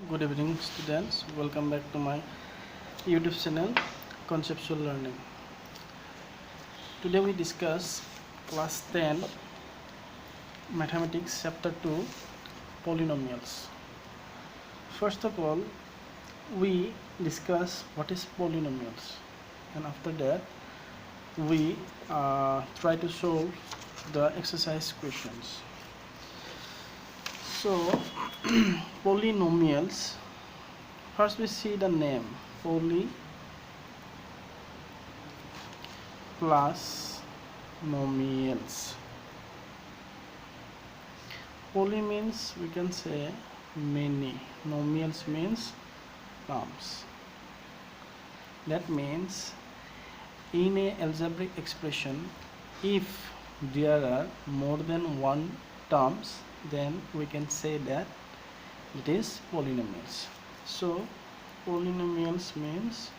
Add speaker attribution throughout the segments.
Speaker 1: Good evening, students. Welcome back to my YouTube channel, Conceptual Learning. Today we discuss class 10 Mathematics chapter 2 Polynomials. First of all, we discuss what is polynomials, and after that we try to solve the exercise questions. So polynomials, first we see the name poly plus nomials. Poly means we can say many, nomials means terms. That means in a algebraic expression, if there are more than one terms, then we can say that it is polynomials. So polynomials means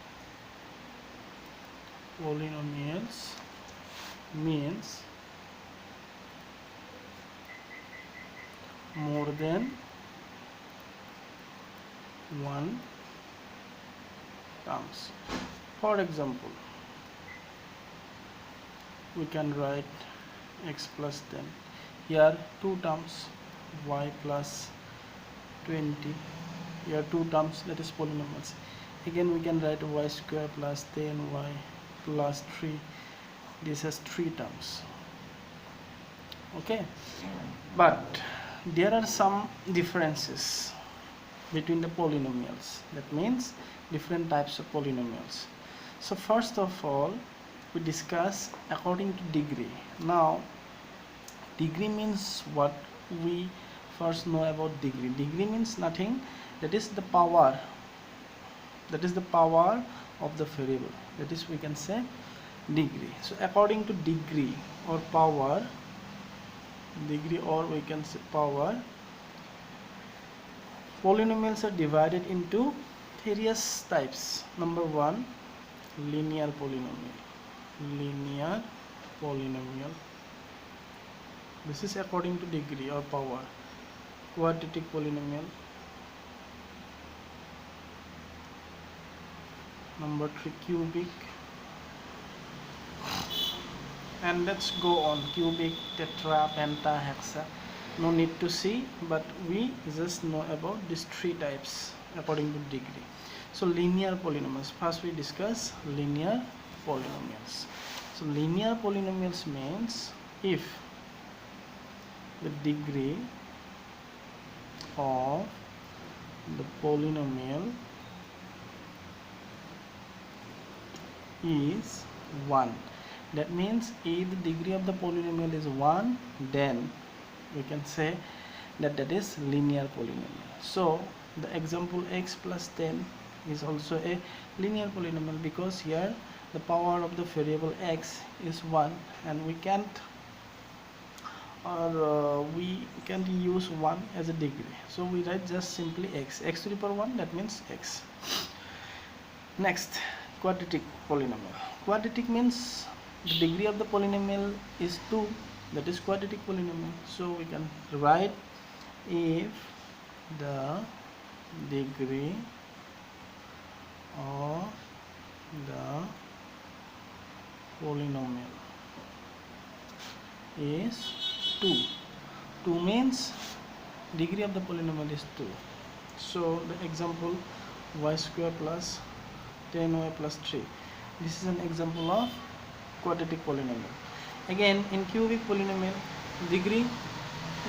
Speaker 1: more than one terms. For example, we can write x plus 10. Here two terms, y plus 20. Here two terms, that is polynomials. Again we can write y square plus 10y plus 3. This has three terms. Okay, but there are some differences between the polynomials. That means different types of polynomials. So first of all, we discuss according to degree. Now degree means what? We first know about degree. Degree means nothing, that is the power, of the variable, that is we can say degree. So according to degree or power, or we can say power, polynomials are divided into various types. Number one, linear polynomial. This is according to degree or power. Quadratic polynomial. Number three, cubic. And let's go on. Cubic, tetra, penta, hexa. No need to see, but we just know about these three types according to degree. So linear polynomials. First we discuss linear polynomials. So linear polynomials means if the degree of the polynomial is 1. That means if the degree of the polynomial is 1, then we can say that is linear polynomial. So the example x plus 10 is also a linear polynomial, because here the power of the variable x is 1, and we can't use 1 as a degree, so we write just simply x to the power 1, that means x. Next, quadratic polynomial. Quadratic means the degree of the polynomial is 2, that is quadratic polynomial. So we can write if the degree of the polynomial is 2. 2 means degree of the polynomial is 2. So the example y square plus 10y plus 3. This is an example of quadratic polynomial. Again, in cubic polynomial, degree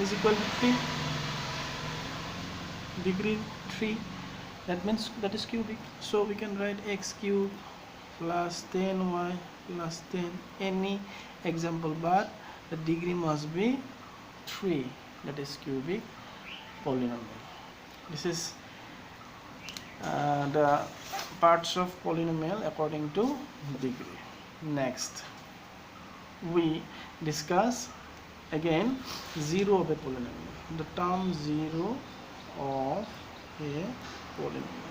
Speaker 1: is equal to 3. Degree 3, that means that is cubic. So we can write x cube plus 10y plus 10, any example, but the degree must be 3, that is cubic polynomial. This is the parts of polynomial according to degree. Next, we discuss again zero of a polynomial, the term 0 of a polynomial.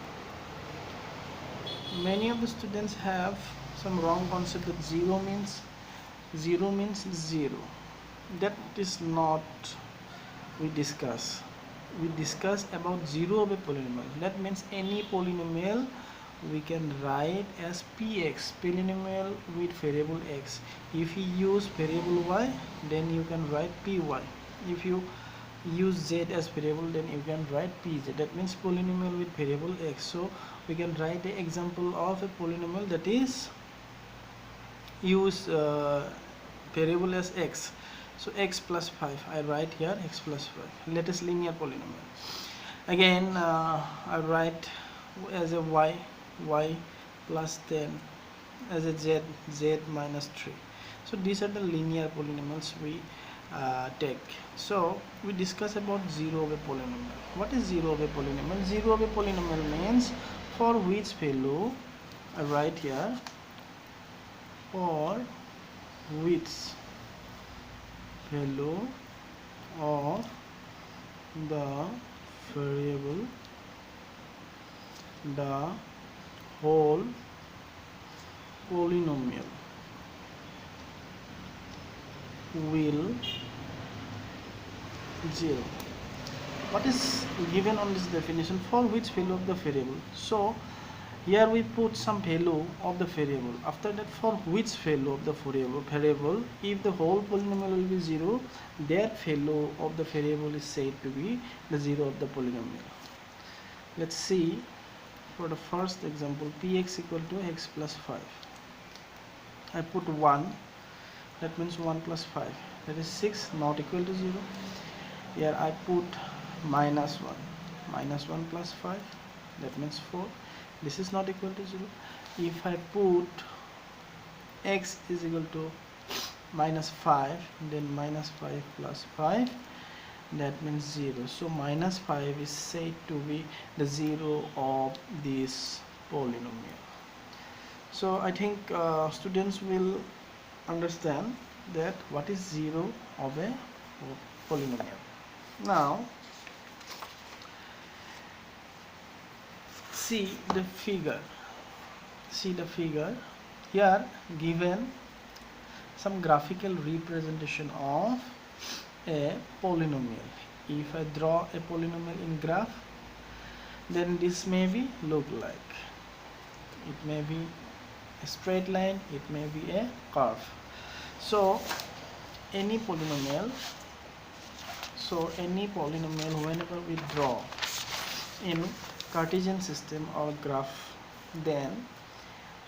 Speaker 1: Many of the students have some wrong concept that 0 means 0. That is not we discuss. we discuss about zero of a polynomial. That means any polynomial we can write as px, polynomial with variable x. If you use variable y, then you can write py. If you use z as variable, then you can write pz. That means polynomial with variable x. So we can write the example of a polynomial that is use variable as x. So x plus 5, I write here x plus 5. Let us linear polynomial. Again I write as a y plus 10, as a z minus 3. So these are the linear polynomials we take. So we discuss about zero of a polynomial. What is zero of a polynomial? Zero of a polynomial means for which value, I write here, for which value of the variable the whole polynomial will 0. What is given on this definition? For which value of the variable. So here we put some value of the variable. After that, for which value of the variable, if the whole polynomial will be 0, that value of the variable is said to be the 0 of the polynomial. Let's see. For the first example, px equal to x plus 5. I put 1, that means 1 plus 5, that is 6, not equal to 0. Here I put minus 1, minus 1 plus 5, that means 4. This is not equal to 0. If I put x is equal to minus 5, then minus 5 plus 5, that means 0. So minus 5 is said to be the 0 of this polynomial. So I think students will understand that what is 0 of a polynomial. Now see the figure. Here given some graphical representation of a polynomial. If I draw a polynomial in graph, then this may be look like, it may be a straight line, it may be a curve. So any polynomial whenever we draw in Cartesian system or graph, then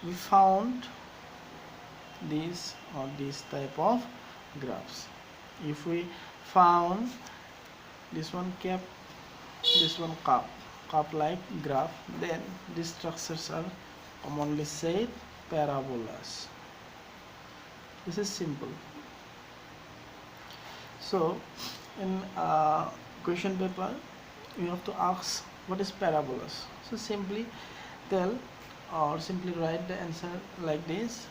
Speaker 1: we found this or this type of graphs. If we found this one cap, this one cup like graph, then these structures are commonly said parabolas. This is simple. So in question paper you have to ask what is parabolas. So simply tell or simply write the answer like this.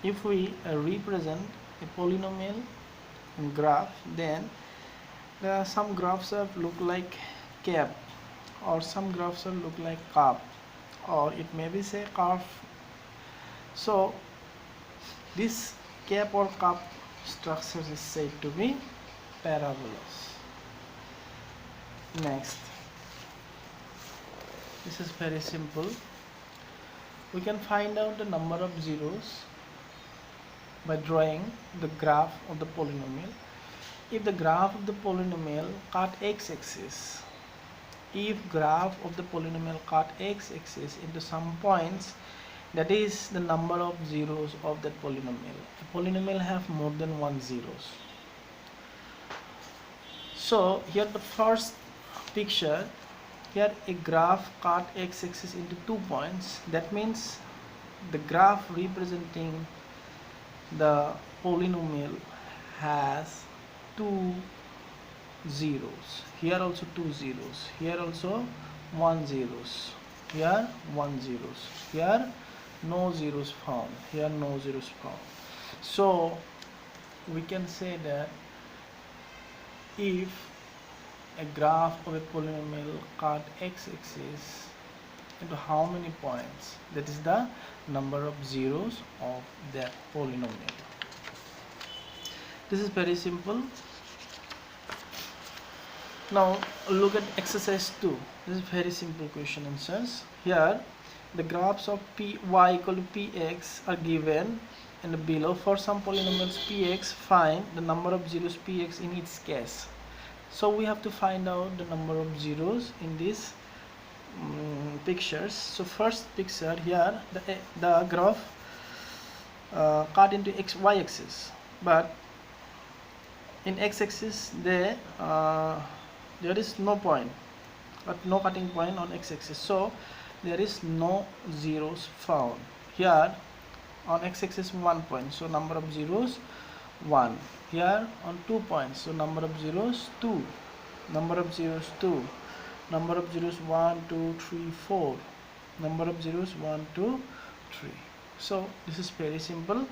Speaker 1: If we represent a polynomial in graph, then there are some graphs that look like cap, or some graphs that look like cup, or it may be say curve. So this cap or cup structure is said to be parabolas. Next, this is very simple. We can find out the number of zeros by drawing the graph of the polynomial. If the graph of the polynomial cut x-axis, if graph of the polynomial cut x-axis into some points, that is the number of zeros of that polynomial. The polynomial have more than one zeros. So here the first picture, here a graph cut x-axis into 2 points. That means the graph representing the polynomial has 2 zeros. Here also 2 zeros. Here also 1 zeros. Here 1 zeros. Here no zeros found. Here no zeros found. So we can say that if a graph of a polynomial cut x-axis into how many points, that is the number of zeros of that polynomial. This is very simple. Now look at exercise 2. This is very simple question answers. Here the graphs of y equal to px are given and below. For some polynomials px, find the number of zeros px in each case. So we have to find out the number of zeros in these pictures. So first picture here, the graph cut into y axis, but in x-axis there is no point, no cutting point on x-axis, so there is no zeros found. Here on x-axis 1 point, so number of zeros 1. Here on 2 points, so number of zeros 2. Number of zeros 2. Number of zeros 1, 2, 3, 4. Number of zeros 1, 2, 3. So this is very simple.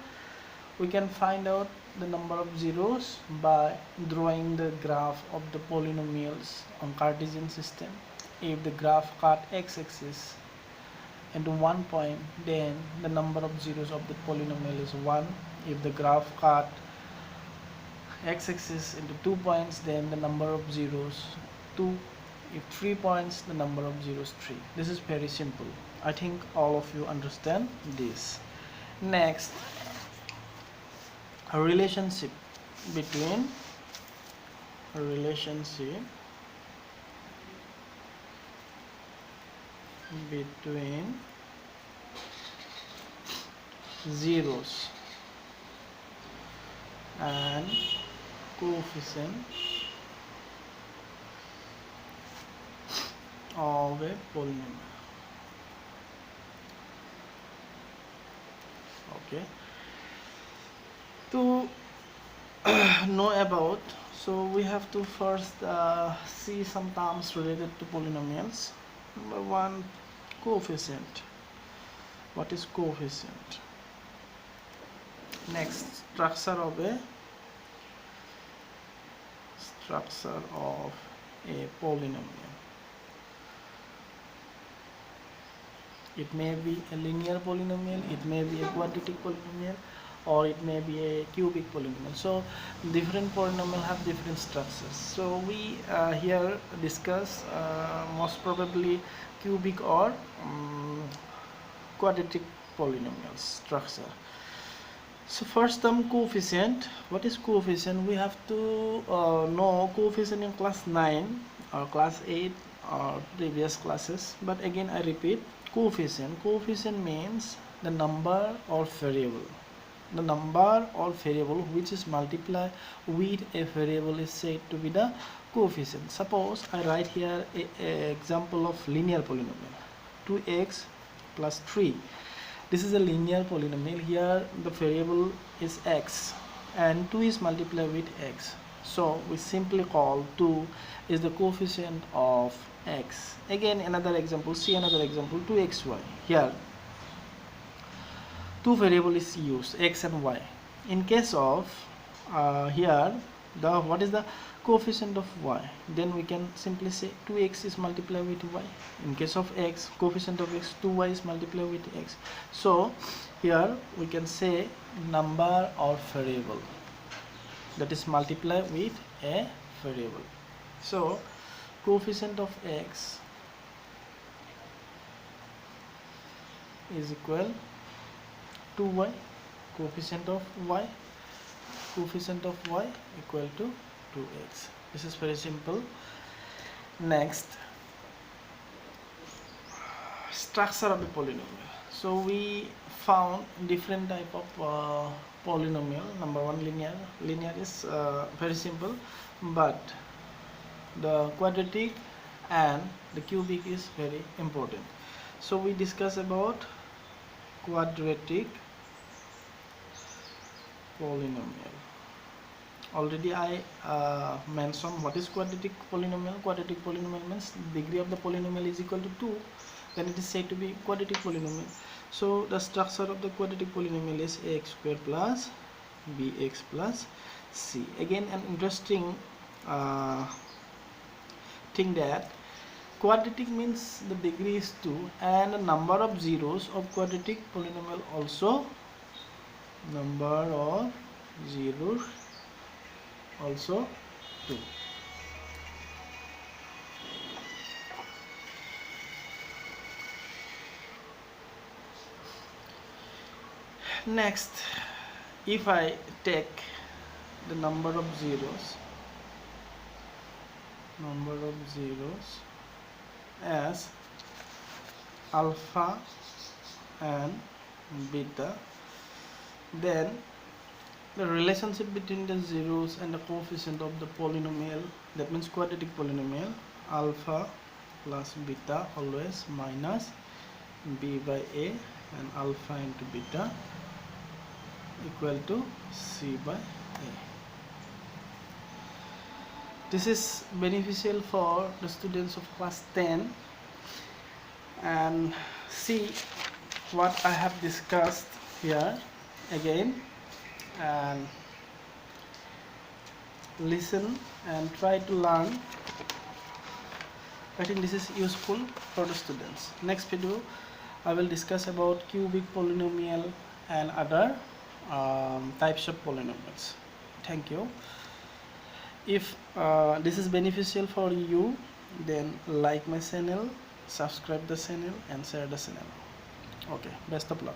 Speaker 1: We can find out the number of zeros by drawing the graph of the polynomials on Cartesian system. If the graph cut x-axis into 1 point, then the number of zeros of the polynomial is 1. If the graph cut x-axis into 2 points, then the number of zeros 2. If 3 points, the number of zeros 3. This is very simple. I think all of you understand this. Next, a relationship between zeros and coefficient of a polynomial. Okay, to know about, so we have to first see some terms related to polynomials. Number 1, coefficient. What is coefficient? Next, structure of a polynomial. It may be a linear polynomial, it may be a quadratic polynomial, or it may be a cubic polynomial. So different polynomial have different structures. So we here discuss most probably cubic or quadratic polynomial structure. So first term, coefficient. What is coefficient? We have to know coefficient in class 9 or class 8 or previous classes, but again I repeat, coefficient means the number or variable. The number or variable which is multiplied with a variable is said to be the coefficient. Suppose I write here a example of linear polynomial, 2x plus 3. This is a linear polynomial. Here the variable is x and 2 is multiplied with x, so we simply call 2 is the coefficient of x. Again another example, see another example, 2xy. Here two variable is used, x and y. In case of here the what is the coefficient of y, then we can simply say 2x is multiplied with y. In case of x, coefficient of x, 2y is multiplied with x. So here we can say number or variable that is multiplied with a variable. So coefficient of x is equal to y, coefficient of y equal to 2x. This is very simple. Next, structure of a polynomial. So we found different type of polynomial. Number 1, linear is very simple, but the quadratic and the cubic is very important. So we discuss about quadratic polynomial. Already I mentioned what is quadratic polynomial. Quadratic polynomial means degree of the polynomial is equal to 2, then it is said to be quadratic polynomial. So the structure of the quadratic polynomial is ax square plus bx plus c. Again an interesting thing that quadratic means the degree is 2 and the number of zeros of quadratic polynomial also, number of zeros also 2. Next, if I take the number of zeros as alpha and beta, then the relationship between the zeros and the coefficient of the polynomial, that means quadratic polynomial, alpha plus beta always minus b by a, and alpha into beta equal to c by a. This is beneficial for the students of class 10, and see what I have discussed here again, and listen and try to learn. I think this is useful for the students. Next video I will discuss about cubic polynomial and other types of polynomials. Thank you. If this is beneficial for you, then like my channel, subscribe the channel and share the channel. Okay, best of luck.